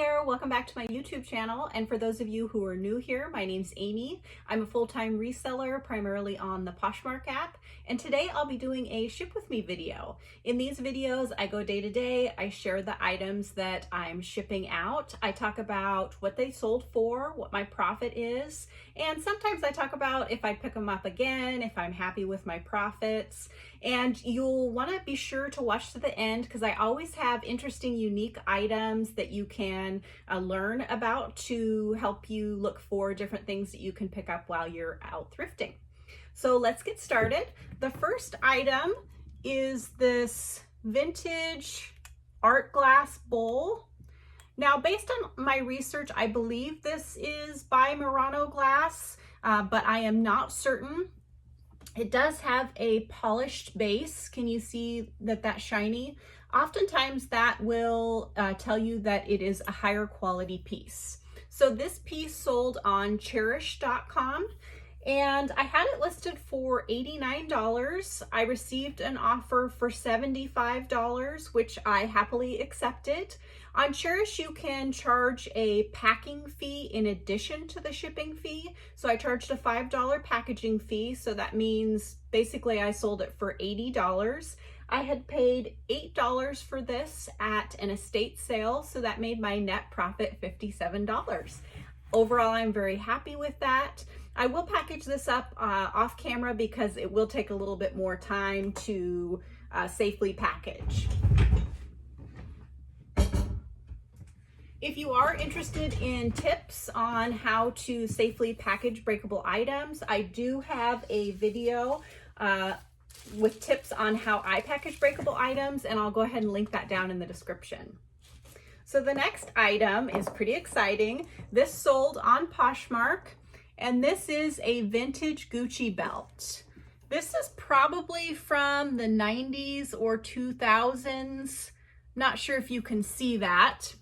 there, welcome back to my YouTube channel. And for those of you who are new here, my name's Amy. I'm a full-time reseller, primarily on the Poshmark app. And today I'll be doing a ship with me video. In these videos, I go day to day. I share the items that I'm shipping out. I talk about what they sold for, what my profit is. And sometimes I talk about if I pick them up again, if I'm happy with my profits. And you'll want to be sure to watch to the end because I always have interesting, unique items that you can learn about to help you look for different things that you can pick up while you're out thrifting. So let's get started. The first item is this vintage art glass bowl. Now, based on my research, I believe this is by Murano Glass, but I am not certain. It does have a polished base. Can you see that that's shiny? Oftentimes that will tell you that it is a higher quality piece. So this piece sold on cherish.com and I had it listed for $89. I received an offer for $75, which I happily accepted. On Cherish, you can charge a packing fee in addition to the shipping fee. So I charged a $5 packaging fee. So that means basically I sold it for $80. I had paid $8 for this at an estate sale. So that made my net profit $57. Overall, I'm very happy with that. I will package this up off camera because it will take a little bit more time to safely package. If you are interested in tips on how to safely package breakable items, I do have a video with tips on how I package breakable items, and I'll go ahead and link that down in the description. So the next item is pretty exciting. This sold on Poshmark, and this is a vintage Gucci belt. This is probably from the 90s or 2000s. Not sure if you can see that.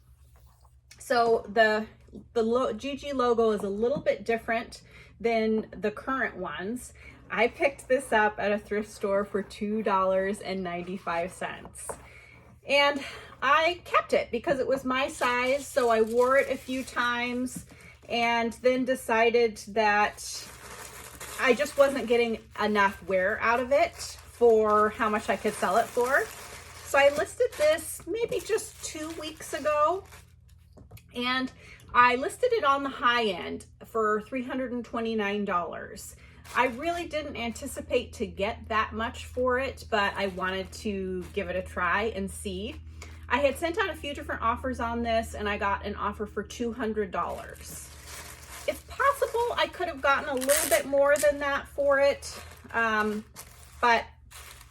So the GG logo is a little bit different than the current ones. I picked this up at a thrift store for $2.95. And I kept it because it was my size, so I wore it a few times and then decided that I just wasn't getting enough wear out of it for how much I could sell it for. So I listed this maybe just 2 weeks ago, and I listed it on the high end for $329. I really didn't anticipate to get that much for it, but I wanted to give it a try and see. I had sent out a few different offers on this and I got an offer for $200. It's possible I could have gotten a little bit more than that for it, but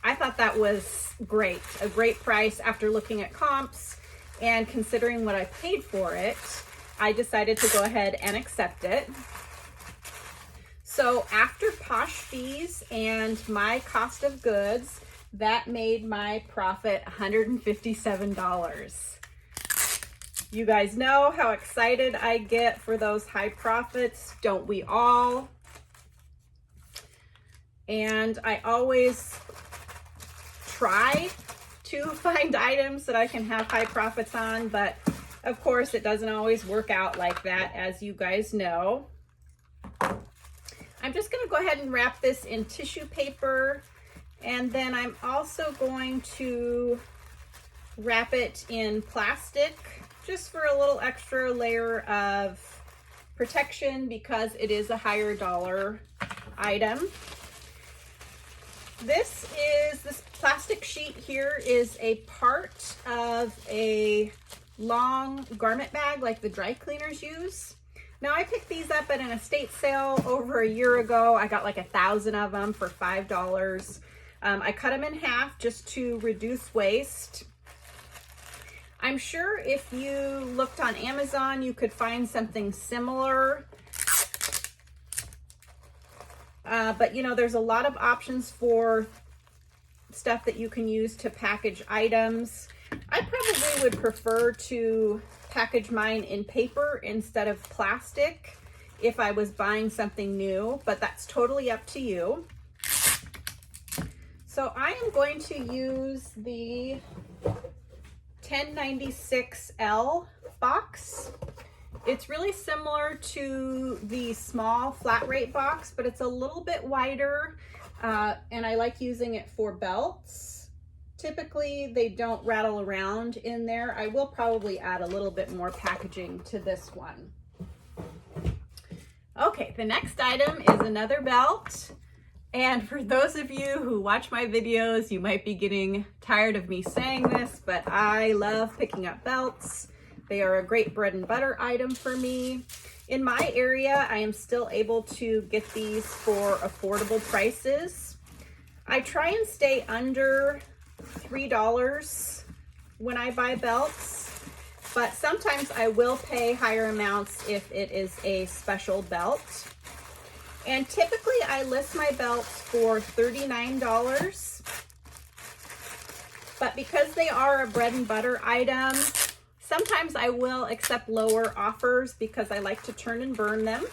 I thought that was great, a great price after looking at comps and considering what I paid for it. I decided to go ahead and accept it. So after Posh fees and my cost of goods, that made my profit $157. You guys know how excited I get for those high profits, don't we all? And I always try to find items that I can have high profits on, but of course it doesn't always work out like that, as you guys know. I'm just going to go ahead and wrap this in tissue paper, and then I'm also going to wrap it in plastic just for a little extra layer of protection because it is a higher dollar item. This plastic sheet here is a part of a long garment bag like the dry cleaners use. Now I picked these up at an estate sale over a year ago. I got like 1,000 of them for $5. I cut them in half just to reduce waste. I'm sure if you looked on Amazon, you could find something similar. But you know, there's a lot of options for stuff that you can use to package items. I probably would prefer to package mine in paper instead of plastic if I was buying something new, but that's totally up to you. So I am going to use the 1096L box. It's really similar to the small flat rate box, but it's a little bit wider, and I like using it for belts. Typically, they don't rattle around in there. I will probably add a little bit more packaging to this one. Okay, the next item is another belt. And for those of you who watch my videos, you might be getting tired of me saying this, but I love picking up belts. They are a great bread and butter item for me. In my area, I am still able to get these for affordable prices. I try and stay under $3 when I buy belts, but sometimes I will pay higher amounts if it is a special belt. And typically I list my belts for $39, but because they are a bread and butter item, sometimes I will accept lower offers because I like to turn and burn them.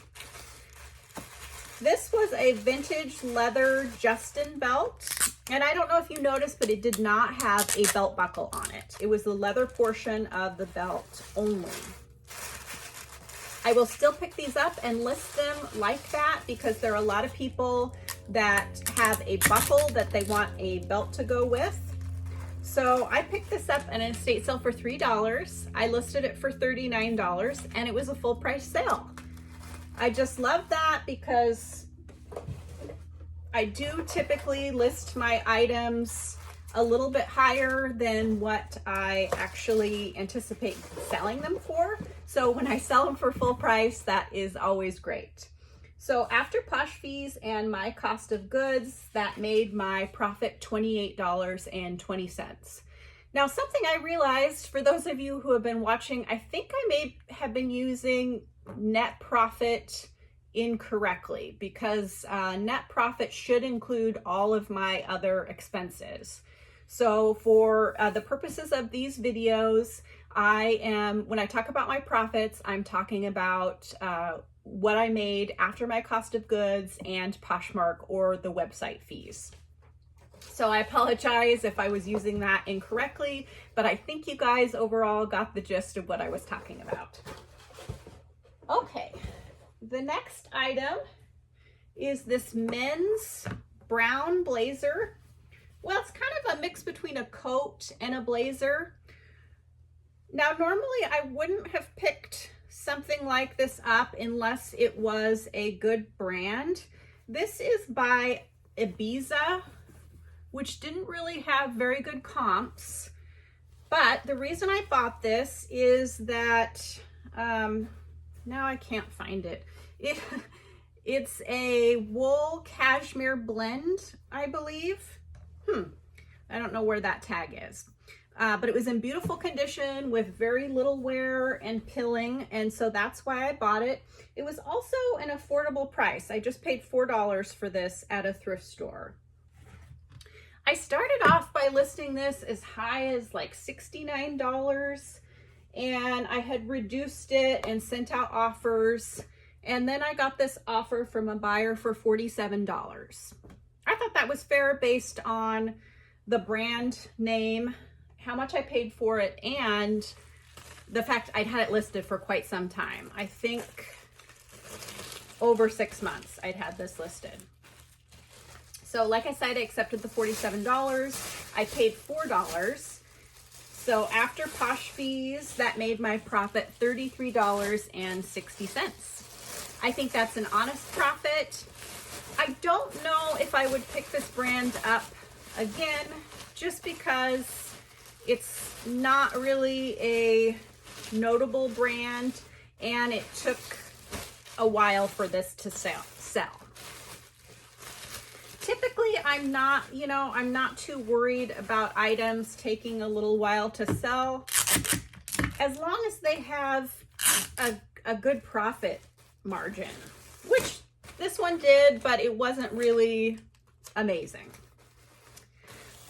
This was a vintage leather Justin belt, and I don't know if you noticed, but it did not have a belt buckle on it. It was the leather portion of the belt only. I will still pick these up and list them like that because there are a lot of people that have a buckle that they want a belt to go with. So I picked this up at an estate sale for $3. I listed it for $39 and it was a full price sale. I just love that because I do typically list my items a little bit higher than what I actually anticipate selling them for. So when I sell them for full price, that is always great. So after Posh fees and my cost of goods, that made my profit $28.20. Now, something I realized, for those of you who have been watching, I think I may have been using net profit incorrectly because net profit should include all of my other expenses. So for the purposes of these videos, when I talk about my profits, I'm talking about what I made after my cost of goods and Poshmark or the website fees. So I apologize if I was using that incorrectly, but I think you guys overall got the gist of what I was talking about. Okay, the next item is this men's brown blazer. Well, it's kind of a mix between a coat and a blazer. Now, normally I wouldn't have picked something like this up unless it was a good brand. This is by Ibiza, which didn't really have very good comps. But the reason I bought this is that, now I can't find it. It's a wool cashmere blend, I believe. I don't know where that tag is. But it was in beautiful condition with very little wear and pilling, and so that's why I bought it. It was also an affordable price. I just paid $4 for this at a thrift store. I started off by listing this as high as like $69, and I had reduced it and sent out offers, and then I got this offer from a buyer for $47. I thought that was fair based on the brand name, how much I paid for it, and the fact I'd had it listed for quite some time. I think over 6 months I'd had this listed. So like I said, I accepted the $47. I paid $4. So after Posh fees, that made my profit $33.60. I think that's an honest profit. I don't know if I would pick this brand up again, just because it's not really a notable brand and it took a while for this to sell. Typically, I'm not too worried about items taking a little while to sell, as long as they have a good profit margin, which this one did, but it wasn't really amazing.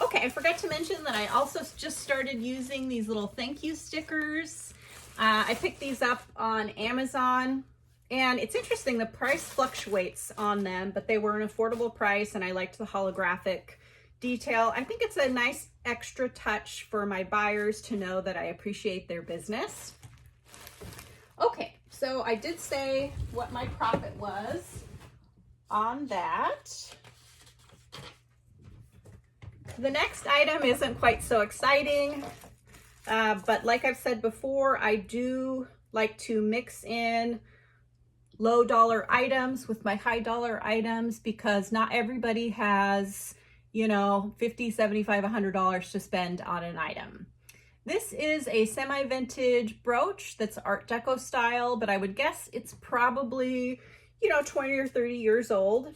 Okay, I forgot to mention that I also just started using these little thank you stickers. I picked these up on Amazon, and it's interesting, the price fluctuates on them, but they were an affordable price, and I liked the holographic detail. I think it's a nice extra touch for my buyers to know that I appreciate their business. Okay, so I did say what my profit was on that. The next item isn't quite so exciting, but like I've said before, I do like to mix in low dollar items with my high dollar items because not everybody has, you know, $50, $75, $100 to spend on an item. This is a semi-vintage brooch that's Art Deco style, but I would guess it's probably, you know, 20 or 30 years old.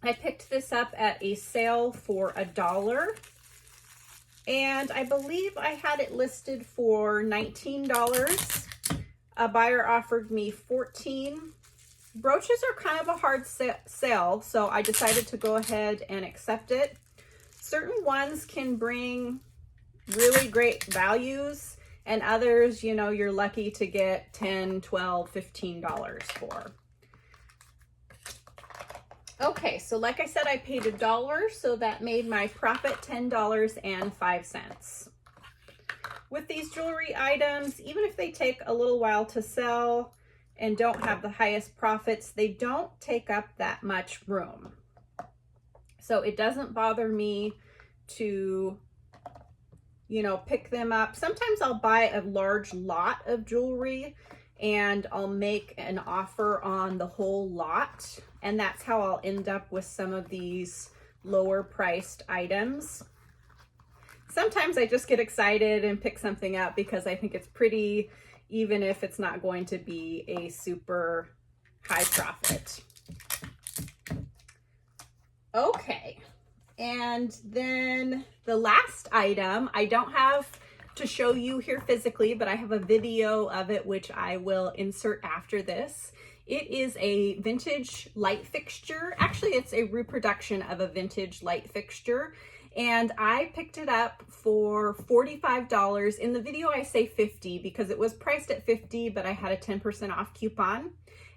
I picked this up at a sale for $1, and I believe I had it listed for $19. A buyer offered me $14. Brooches are kind of a hard sell, so I decided to go ahead and accept it. Certain ones can bring really great values, and others, you know, you're lucky to get $10, $12, $15 for. Okay, so like I said, I paid $1, so that made my profit $10.05. With these jewelry items, even if they take a little while to sell and don't have the highest profits, they don't take up that much room. So it doesn't bother me to, you know, pick them up. Sometimes I'll buy a large lot of jewelry and I'll make an offer on the whole lot. And that's how I'll end up with some of these lower priced items. Sometimes I just get excited and pick something up because I think it's pretty, even if it's not going to be a super high profit. Okay, and then the last item, I don't have to show you here physically, but I have a video of it, which I will insert after this. It is a vintage light fixture. Actually, it's a reproduction of a vintage light fixture. And I picked it up for $45. In the video, I say $50 because it was priced at $50, but I had a 10% off coupon.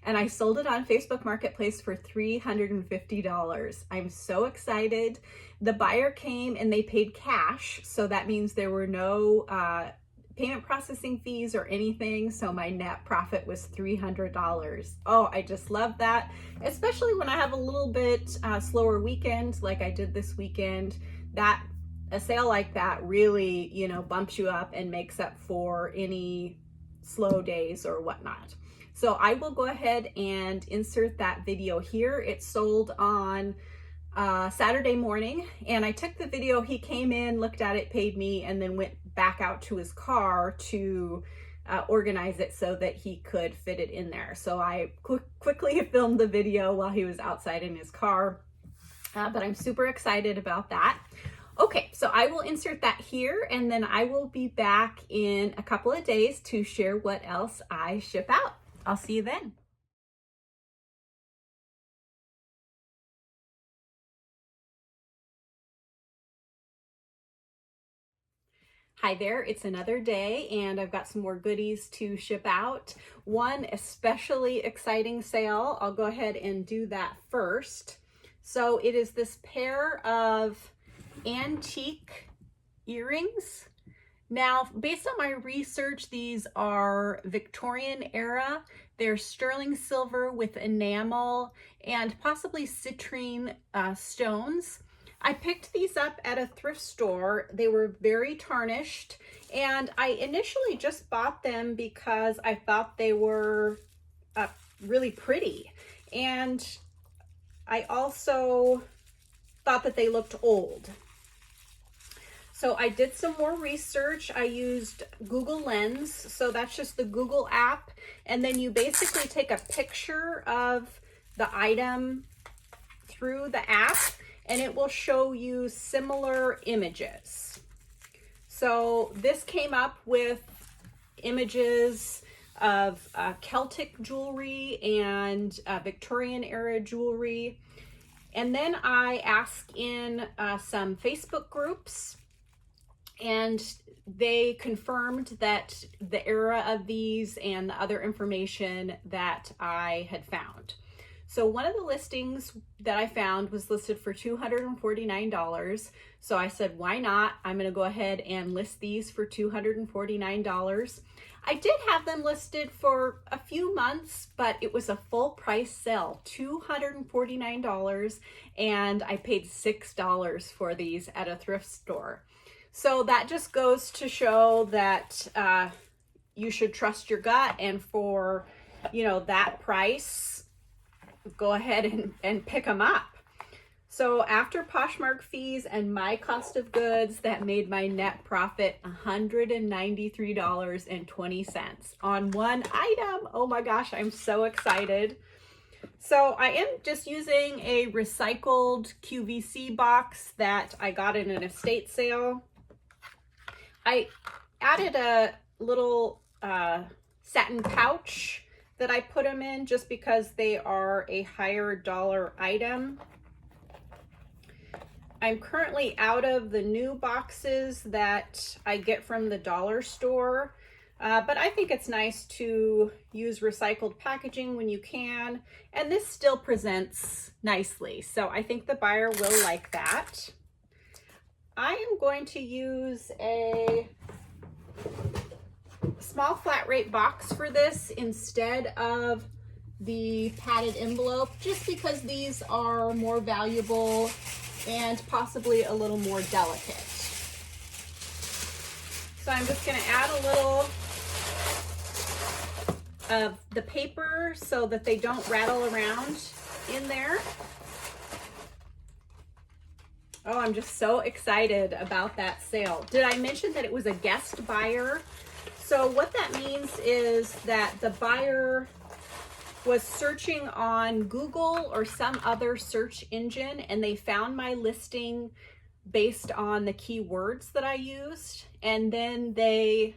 And I sold it on Facebook Marketplace for $350. I'm so excited. The buyer came and they paid cash. So that means there were no payment processing fees or anything. So my net profit was $300. Oh, I just love that. Especially when I have a little bit slower weekend like I did this weekend. That a sale like that really, you know, bumps you up and makes up for any slow days or whatnot. So I will go ahead and insert that video here. It sold on Saturday morning, and I took the video. He came in, looked at it, paid me, and then went back out to his car to organize it so that he could fit it in there. So I quickly filmed the video while he was outside in his car, but I'm super excited about that. Okay, so I will insert that here, and then I will be back in a couple of days to share what else I ship out. I'll see you then. Hi there, it's another day and I've got some more goodies to ship out. One especially exciting sale, I'll go ahead and do that first. So it is this pair of antique earrings. Now, based on my research, these are Victorian era. They're sterling silver with enamel and possibly citrine stones. I picked these up at a thrift store. They were very tarnished, and I initially just bought them because I thought they were really pretty. And I also thought that they looked old. So I did some more research. I used Google Lens. So that's just the Google app. And then you basically take a picture of the item through the app and it will show you similar images. So this came up with images of Celtic jewelry and Victorian era jewelry. And then I asked in some Facebook groups, and they confirmed that the era of these and the other information that I had found. So one of the listings that I found was listed for $249. So I said, why not? I'm going to go ahead and list these for $249. I did have them listed for a few months, but it was a full price sale, $249, and I paid $6 for these at a thrift store. So that just goes to show that you should trust your gut, and for, you know, that price, go ahead and pick them up. So after Poshmark fees and my cost of goods, that made my net profit $193.20 on one item. Oh my gosh, I'm so excited. So I am just using a recycled QVC box that I got in an estate sale. I added a little satin pouch that I put them in just because they are a higher dollar item. I'm currently out of the new boxes that I get from the dollar store, but I think it's nice to use recycled packaging when you can, and this still presents nicely, so I think the buyer will like that. I am going to use a small flat rate box for this instead of the padded envelope, just because these are more valuable and possibly a little more delicate. So I'm just going to add a little of the paper so that they don't rattle around in there. Oh, I'm just so excited about that sale. Did I mention that it was a guest buyer? So what that means is that the buyer was searching on Google or some other search engine, and they found my listing based on the keywords that I used, and then they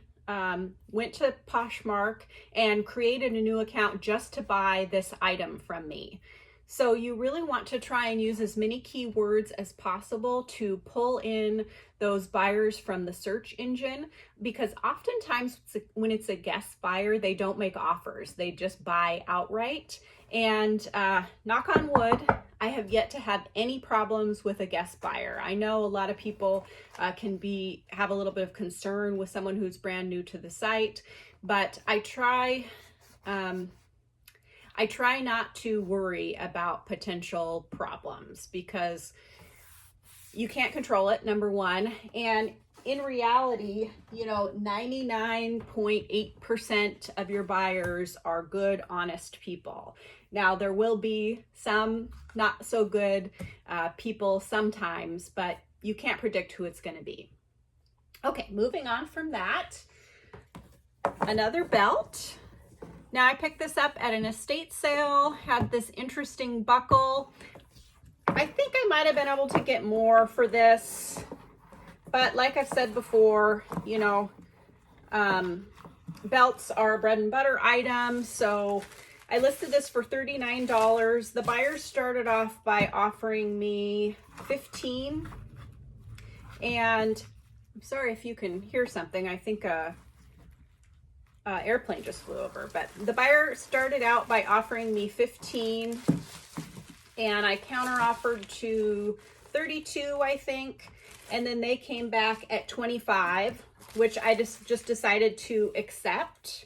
went to Poshmark and created a new account just to buy this item from me. So you really want to try and use as many keywords as possible to pull in those buyers from the search engine, because oftentimes when it's a guest buyer, they don't make offers. They just buy outright. And knock on wood, I have yet to have any problems with a guest buyer. I know a lot of people can have a little bit of concern with someone who's brand new to the site, but I try not to worry about potential problems because you can't control it, number one. And in reality, you know, 99.8% of your buyers are good, honest people. Now, there will be some not so good people sometimes, but you can't predict who it's going to be. Okay, moving on from that, another belt. Now, I picked this up at an estate sale, had this interesting buckle. I think I might have been able to get more for this, but like I've said before, you know, belts are a bread and butter item, so I listed this for $39. The buyer started off by offering me $15, and I'm sorry if you can hear something. I think airplane just flew over, but the buyer started out by offering me $15, and I counter offered to $32, I think, and then they came back at $25, which I just decided to accept.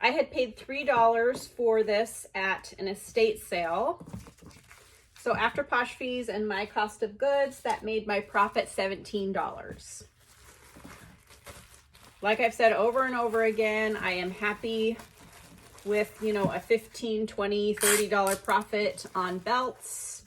I had paid $3 for this at an estate sale. So after Posh fees and my cost of goods, that made my profit $17. Like I've said over and over again, I am happy with, you know, a $15, $20, $30 profit on belts.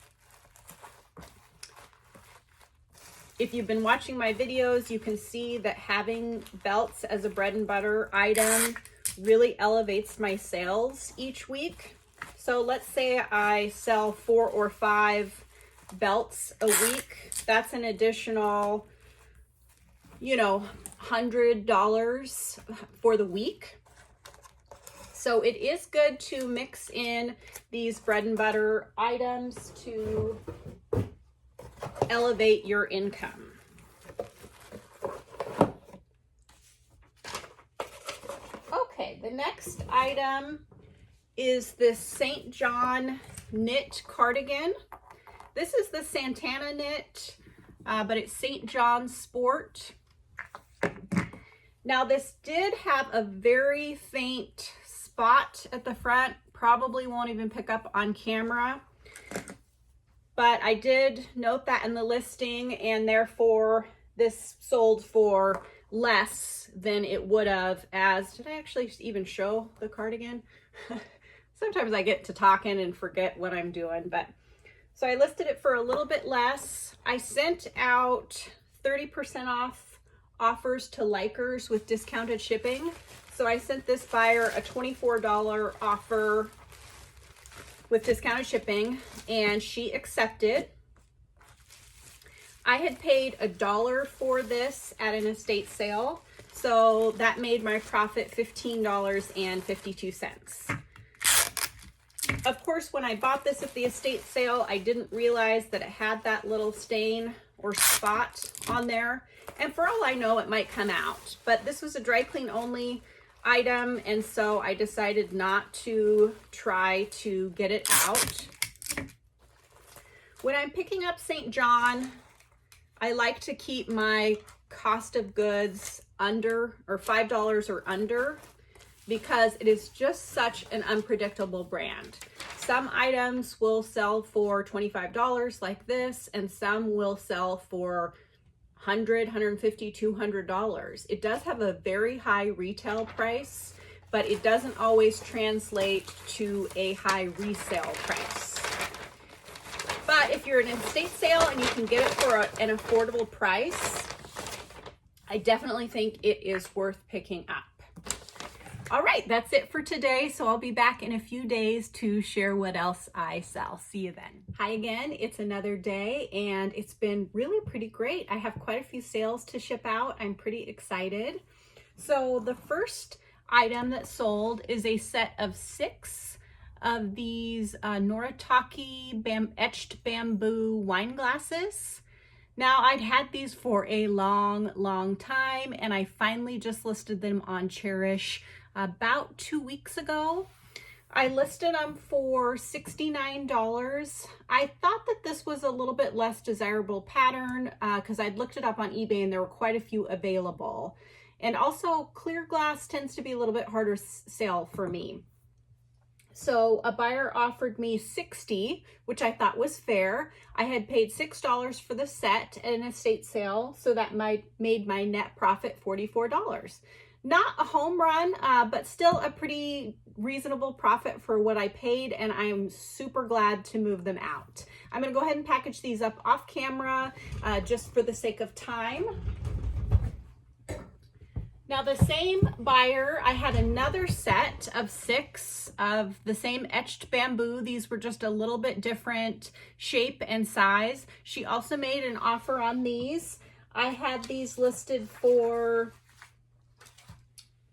If you've been watching my videos, you can see that having belts as a bread and butter item really elevates my sales each week. So let's say I sell 4 or 5 belts a week. That's an additional, you know, $100 for the week. So it is good to mix in these bread and butter items to elevate your income. Okay, the next item is this St. John knit cardigan. This is the Santana knit, but it's St. John Sport. Now this did have a very faint spot at the front, probably won't even pick up on camera, but I did note that in the listing, and therefore this sold for less than it would have as, did I actually even show the cardigan? Sometimes I get to talking and forget what I'm doing, but so I listed it for a little bit less. I sent out 30% off offers to likers with discounted shipping. So I sent this buyer a $24 offer with discounted shipping, and she accepted. I had paid $1 for this at an estate sale, so that made my profit $15.52. Of course, when I bought this at the estate sale, I didn't realize that it had that little stain or spot on there. And for all I know, it might come out. But this was a dry clean only item, and so I decided not to try to get it out. When I'm picking up St. John, I like to keep my cost of goods under, or $5 or under, because it is just such an unpredictable brand. Some items will sell for $25 like this, and some will sell for $100, $150, $200. It does have a very high retail price, but it doesn't always translate to a high resale price. But if you're in an estate sale and you can get it for an affordable price, I definitely think it is worth picking up. All right, that's it for today. So I'll be back in a few days to share what else I sell. See you then. Hi again, it's another day, and it's been really pretty great. I have quite a few sales to ship out. I'm pretty excited. So the first item that sold is a set of 6 of these Noritake etched bamboo wine glasses. Now, I'd had these for a long time, and I finally just listed them on Cherish about 2 weeks ago. I listed them for $69. I thought that this was a little bit less desirable pattern because I'd looked it up on eBay and there were quite a few available. And also clear glass tends to be a little bit harder sale for me. So a buyer offered me $60, which I thought was fair. I had paid $6 for the set at an estate sale, so that made my net profit $44. Not a home run, but still a pretty reasonable profit for what I paid, and I am super glad to move them out. I'm gonna go ahead and package these up off camera just for the sake of time. Now the same buyer, I had another set of 6 of the same etched bamboo. These were just a little bit different shape and size. She also made an offer on these. I had these listed for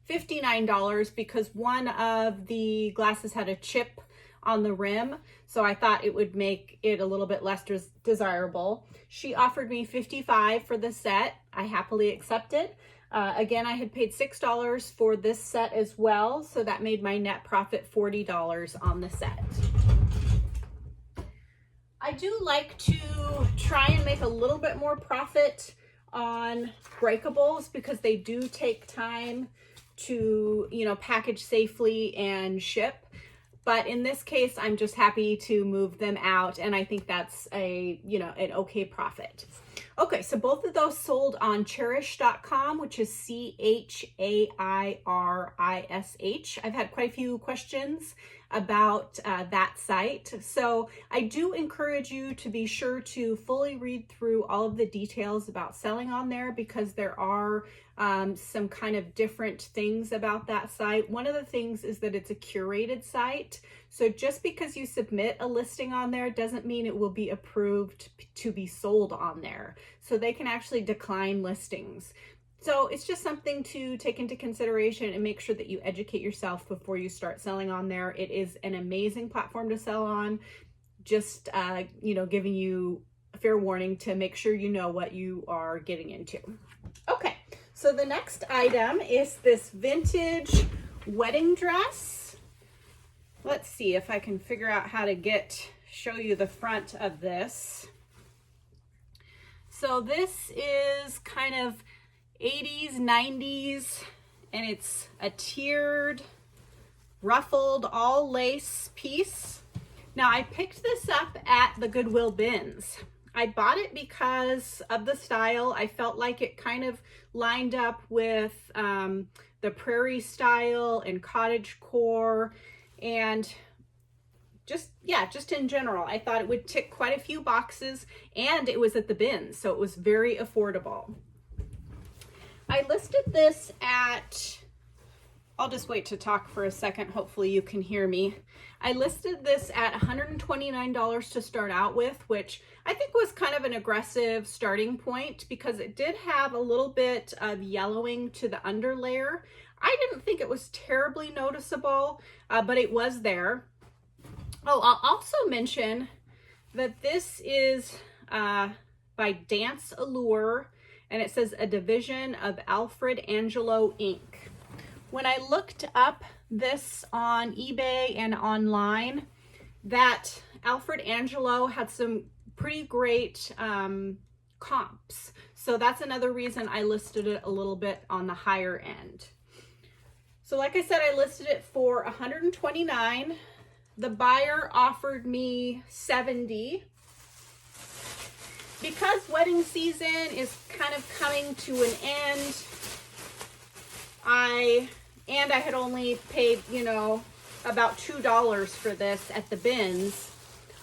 $59 because one of the glasses had a chip on the rim, so I thought it would make it a little bit less desirable. She offered me $55 for the set. I happily accepted. Again, I had paid $6 for this set as well, so that made my net profit $40 on the set. I do like to try and make a little bit more profit on breakables because they do take time to, package safely and ship. But in this case, I'm just happy to move them out, and I think that's an okay profit. Okay, so both of those sold on cherish.com, which is CHAIRISH. I've had quite a few questions about that site. So I do encourage you to be sure to fully read through all of the details about selling on there, because there are some kind of different things about that site. One of the things is that it's a curated site. So just because you submit a listing on there doesn't mean it will be approved to be sold on there. So they can actually decline listings. So it's just something to take into consideration and make sure that you educate yourself before you start selling on there. It is an amazing platform to sell on. Just, giving you a fair warning to make sure you know what you are getting into. Okay, so the next item is this vintage wedding dress. Let's see if I can figure out how to show you the front of this. So this is kind of 80s, 90s, and it's a tiered, ruffled, all lace piece. Now I picked this up at the Goodwill bins. I bought it because of the style. I felt like it kind of lined up with the prairie style and cottage core, and just in general, I thought it would tick quite a few boxes, and it was at the bins, so it was very affordable. I listed this at, I'll just wait to talk for a second, hopefully you can hear me. I listed this at $129 to start out with, which I think was kind of an aggressive starting point because it did have a little bit of yellowing to the underlayer. I didn't think it was terribly noticeable, but it was there. Oh, I'll also mention that this is by Dance Allure, and it says a division of Alfred Angelo Inc. When I looked up this on eBay and online, that Alfred Angelo had some pretty great comps. So that's another reason I listed it a little bit on the higher end. So like I said, I listed it for $129. The buyer offered me $70. Because wedding season is kind of coming to an end, I had only paid, you know, about $2 for this at the bins,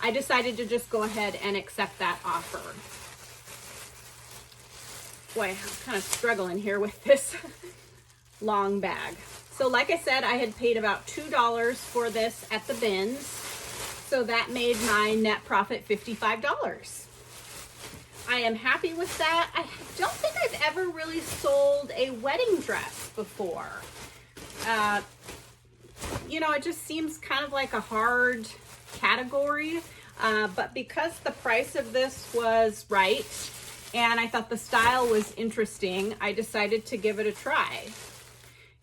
I decided to just go ahead and accept that offer. Boy, I'm kind of struggling here with this long bag. So like I said, I had paid about $2 for this at the bins, so that made my net profit $55. I am happy with that. I don't think I've ever really sold a wedding dress before. You know, it just seems kind of like a hard category, but because the price of this was right and I thought the style was interesting, I decided to give it a try.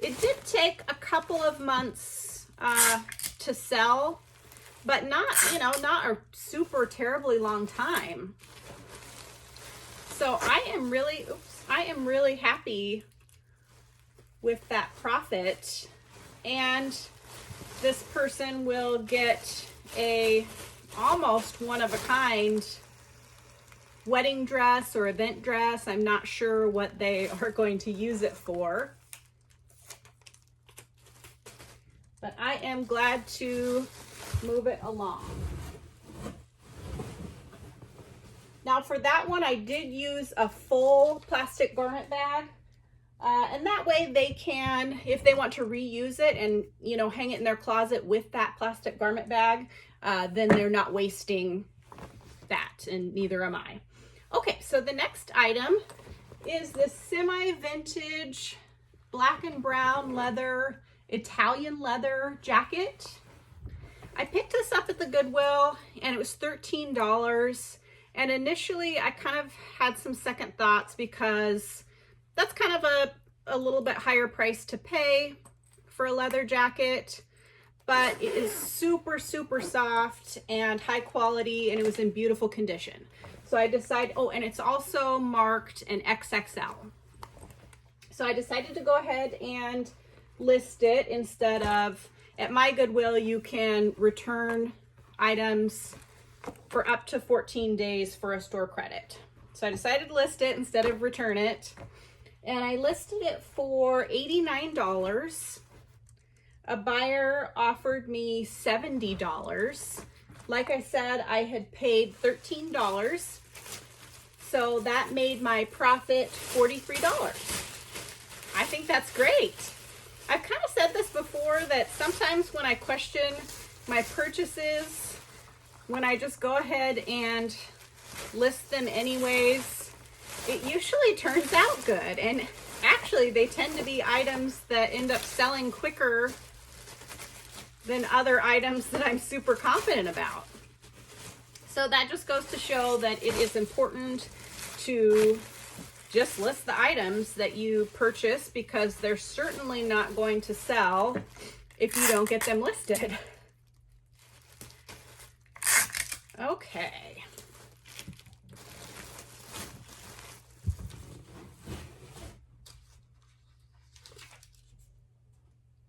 It did take a couple of months to sell, but not, you know, not a super terribly long time. So I am really happy with that profit, and this person will get a almost one-of-a-kind wedding dress or event dress. I'm not sure what they are going to use it for, but I am glad to move it along. Now for that one, I did use a full plastic garment bag, and that way they can, if they want to reuse it and, you know, hang it in their closet with that plastic garment bag, then they're not wasting that, and neither am I. Okay, so the next item is this semi-vintage black and brown leather, Italian leather jacket. I picked this up at the Goodwill and it was $13. And initially I kind of had some second thoughts because that's kind of a little bit higher price to pay for a leather jacket, but it is super, super soft and high quality, and it was in beautiful condition. So I decided, oh, and it's also marked an XXL. So I decided to go ahead and list it instead of, at my Goodwill, you can return items for up to 14 days for a store credit. So I decided to list it instead of return it. And I listed it for $89. A buyer offered me $70. Like I said, I had paid $13. So that made my profit $43. I think that's great. I've kind of said this before, that sometimes when I question my purchases, when I just go ahead and list them anyways, it usually turns out good. And actually, they tend to be items that end up selling quicker than other items that I'm super confident about. So that just goes to show that it is important to just list the items that you purchase, because they're certainly not going to sell if you don't get them listed. Okay.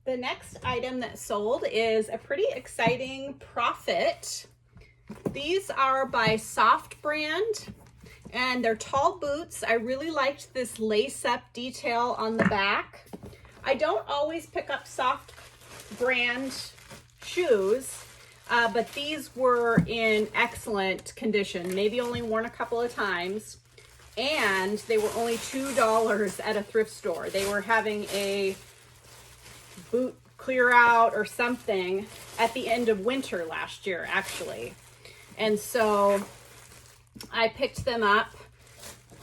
The next item that sold is a pretty exciting profit. These are by Soft brand, and they're tall boots. I really liked this lace-up detail on the back. I don't always pick up Soft brand shoes, but these were in excellent condition, maybe only worn a couple of times, and they were only $2 at a thrift store. They were having a boot clear out or something at the end of winter last year, actually. And so I picked them up.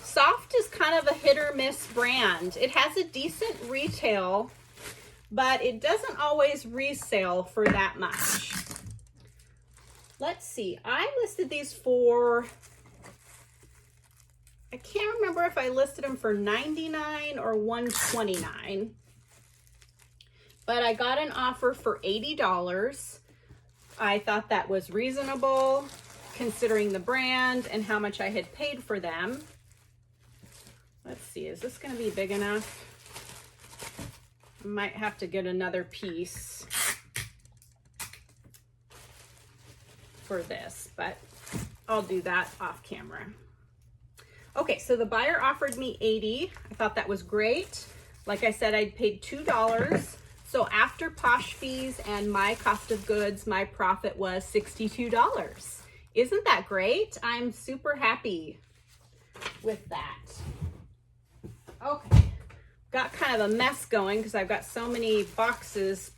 Soft is kind of a hit or miss brand. It has a decent retail, but it doesn't always resale for that much. Let's see, I listed these for, I can't remember if I listed them for $99 or $129. But I got an offer for $80. I thought that was reasonable considering the brand and how much I had paid for them. Let's see, is this gonna be big enough? I might have to get another piece for this, but I'll do that off camera. Okay, so the buyer offered me $80. I thought that was great. Like I said, I paid $2. So after Posh fees and my cost of goods, my profit was $62. Isn't that great? I'm super happy with that. Okay, got kind of a mess going because I've got so many boxes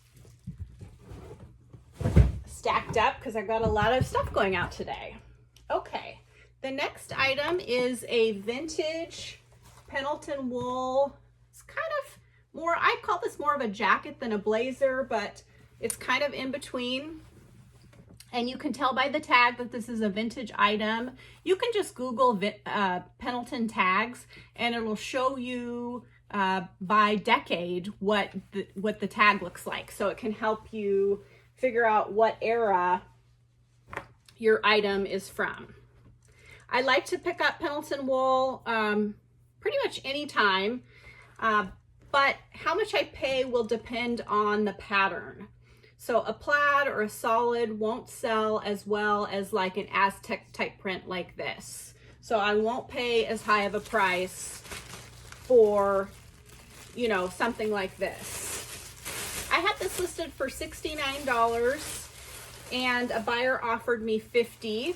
stacked up because I've got a lot of stuff going out today. Okay, the next item is a vintage Pendleton Wool. It's kind of more, I call this more of a jacket than a blazer, but it's kind of in between. And you can tell by the tag that this is a vintage item. You can just Google Pendleton tags and it'll show you by decade what the tag looks like. So it can help you figure out what era your item is from. I like to pick up Pendleton Wool pretty much anytime. But how much I pay will depend on the pattern. So a plaid or a solid won't sell as well as like an Aztec type print like this. So I won't pay as high of a price for, you know, something like this. I had this listed for $69 and a buyer offered me $50.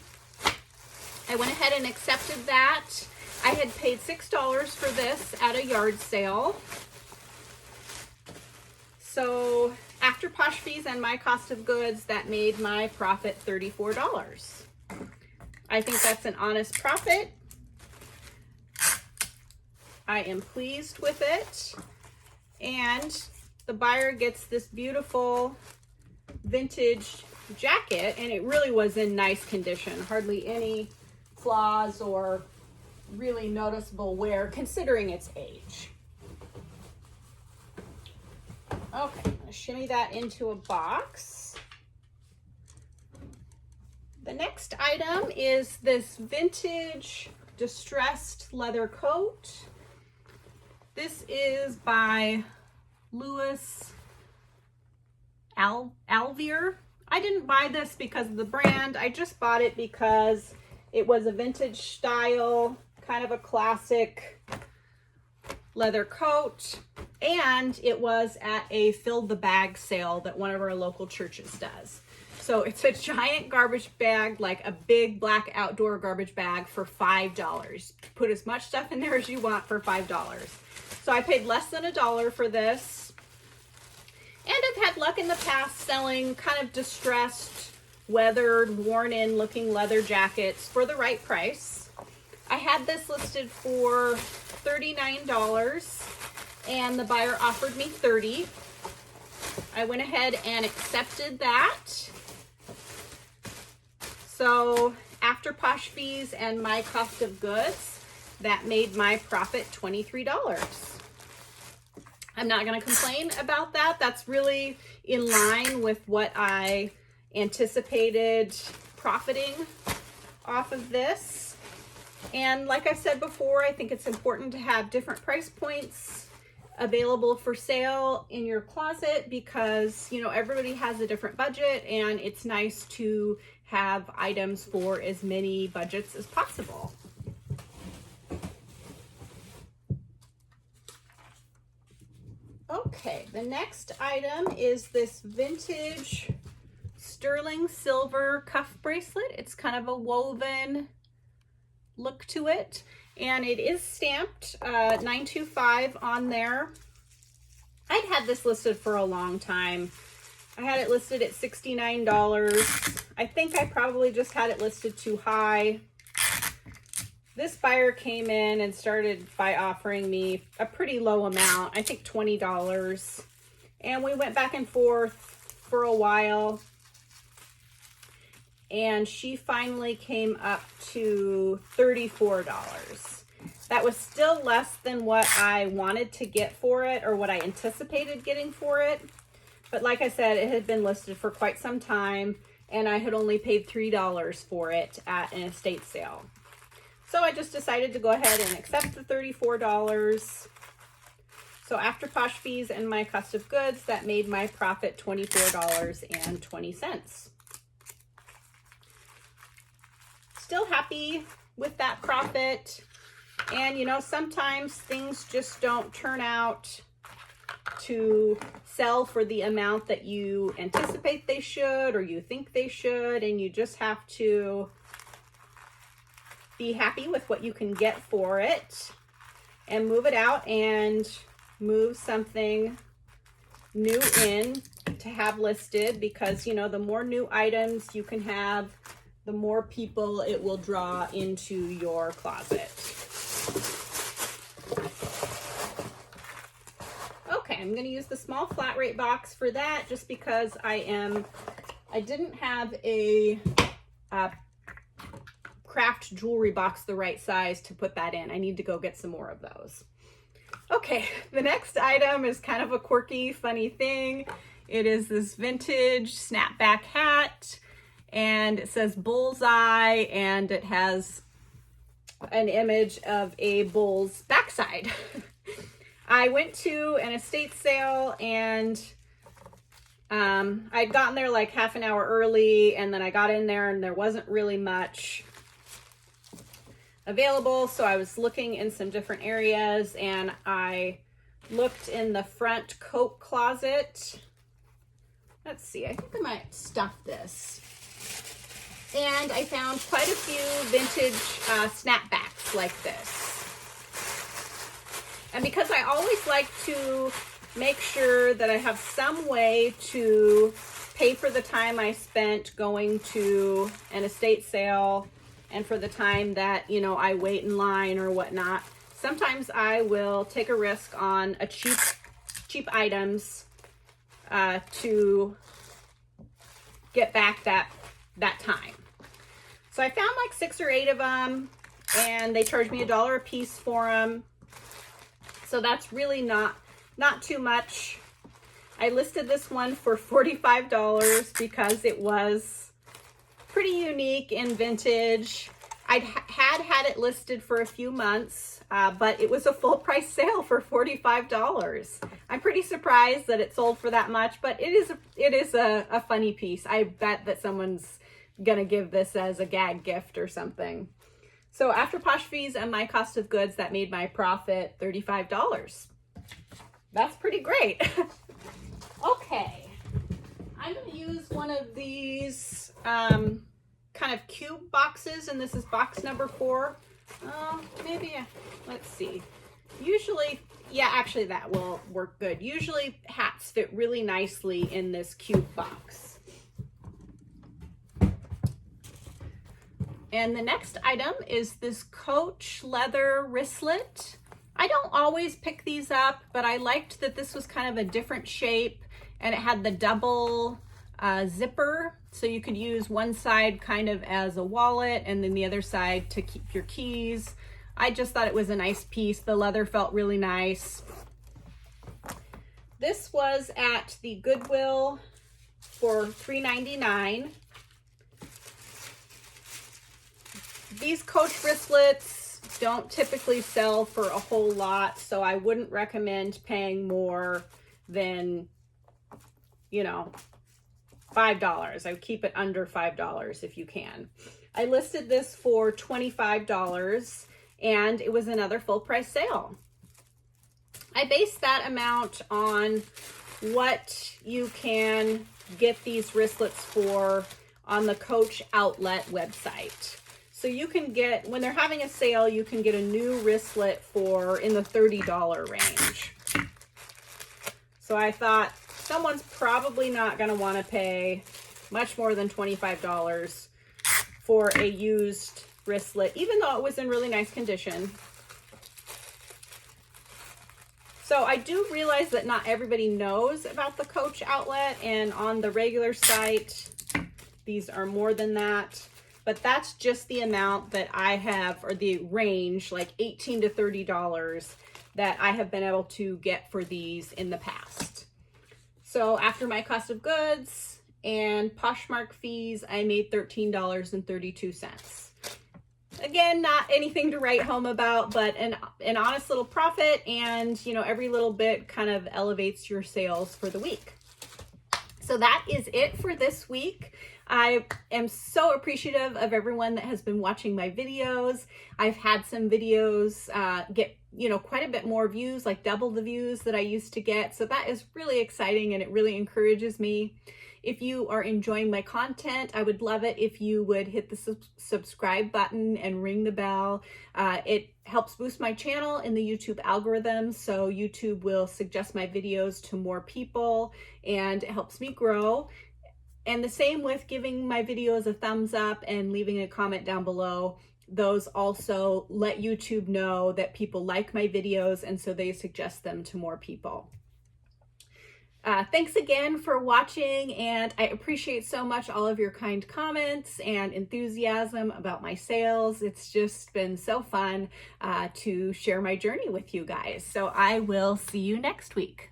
I went ahead and accepted that. I had paid $6 for this at a yard sale. So after Posh fees and my cost of goods, that made my profit $34. I think that's an honest profit. I am pleased with it. And the buyer gets this beautiful vintage jacket, and it really was in nice condition. Hardly any flaws or really noticeable wear considering its age. Okay, I'm gonna shimmy that into a box. The next item is this vintage distressed leather coat. This is by Louis Alvier. I didn't buy this because of the brand. I just bought it because it was a vintage style, kind of a classic leather coat. And it was at a fill the bag sale that one of our local churches does. So it's a giant garbage bag, like a big black outdoor garbage bag for $5. Put as much stuff in there as you want for $5. So I paid less than $1 for this. And I've had luck in the past selling kind of distressed, weathered, worn in looking leather jackets for the right price. I had this listed for $39 and the buyer offered me $30. I went ahead and accepted that. So after Posh fees and my cost of goods, that made my profit $23. I'm not going to complain about that. That's really in line with what I anticipated profiting off of this. And like I said before, I think it's important to have different price points available for sale in your closet because, you know, everybody has a different budget and it's nice to have items for as many budgets as possible. Okay, the next item is this vintage sterling silver cuff bracelet. It's kind of a woven look to it, and it is stamped 925 on there. I'd had this listed for a long time. I had it listed at $69. I think I probably just had it listed too high. This buyer came in and started by offering me a pretty low amount, I think $20. And we went back and forth for a while. And she finally came up to $34. That was still less than what I wanted to get for it, or what I anticipated getting for it. But like I said, it had been listed for quite some time, and I had only paid $3 for it at an estate sale. So I just decided to go ahead and accept the $34. So after posh fees and my cost of goods, that made my profit $24.20. Still happy with that profit. And you know, sometimes things just don't turn out to sell for the amount that you anticipate they should, or you think they should, and you just have to be happy with what you can get for it and move it out and move something new in to have listed, because you know, the more new items you can have, the more people it will draw into your closet. Okay, I'm going to use the small flat rate box for that, just because I didn't have a craft jewelry box the right size to put that in. I need to go get some more of those. Okay, the next item is kind of a quirky, funny thing. It is this vintage snapback hat, and it says bullseye, and it has an image of a bull's backside. I went to an estate sale, and I'd gotten there like half an hour early, and then I got in there and there wasn't really much available. So I was looking in some different areas, and I looked in the front coat closet. Let's see, I think I might stuff this. And I found quite a few vintage snapbacks like this. And because I always like to make sure that I have some way to pay for the time I spent going to an estate sale, and for the time that, you know, I wait in line or whatnot, sometimes I will take a risk on a cheap items to get back that time. So I found like 6 or 8 of them, and they charged me $1 a piece for them. So that's really not too much. I listed this one for $45 because it was pretty unique and vintage. I'd had it listed for a few months, but it was a full price sale for $45. I'm pretty surprised that it sold for that much, but it is a funny piece. I bet that someone's gonna give this as a gag gift or something. So after posh fees and my cost of goods, that made my profit $35. That's pretty great. Okay, I'm gonna use one of these kind of cube boxes, and this is box number 4. Maybe, let's see. Usually, yeah, actually that will work good. Usually hats fit really nicely in this cube box. And the next item is this Coach leather wristlet. I don't always pick these up, but I liked that this was kind of a different shape, and it had the double zipper, so you could use one side kind of as a wallet and then the other side to keep your keys. I just thought it was a nice piece. The leather felt really nice. This was at the Goodwill for $3.99. These Coach wristlets don't typically sell for a whole lot, so I wouldn't recommend paying more than, you know, $5. I would keep it under $5 if you can. I listed this for $25 and it was another full price sale. I based that amount on what you can get these wristlets for on the Coach Outlet website. So you can get, when they're having a sale, you can get a new wristlet for in the $30 range. So I thought someone's probably not going to want to pay much more than $25 for a used wristlet, even though it was in really nice condition. So I do realize that not everybody knows about the Coach Outlet, and on the regular site, these are more than that. But that's just the amount that I have, or the range, like $18 to $30 that I have been able to get for these in the past. So after my cost of goods and Poshmark fees, I made $13.32. Again, not anything to write home about, but an honest little profit, and you know, every little bit kind of elevates your sales for the week. So that is it for this week. I am so appreciative of everyone that has been watching my videos. I've had some videos get, you know, quite a bit more views, like double the views that I used to get. So that is really exciting and it really encourages me. If you are enjoying my content, I would love it if you would hit the subscribe button and ring the bell. It helps boost my channel in the YouTube algorithm, so YouTube will suggest my videos to more people and it helps me grow. And the same with giving my videos a thumbs up and leaving a comment down below. Those also let YouTube know that people like my videos, and so they suggest them to more people. Thanks again for watching, and I appreciate so much all of your kind comments and enthusiasm about my sales. It's just been so fun to share my journey with you guys. So I will see you next week.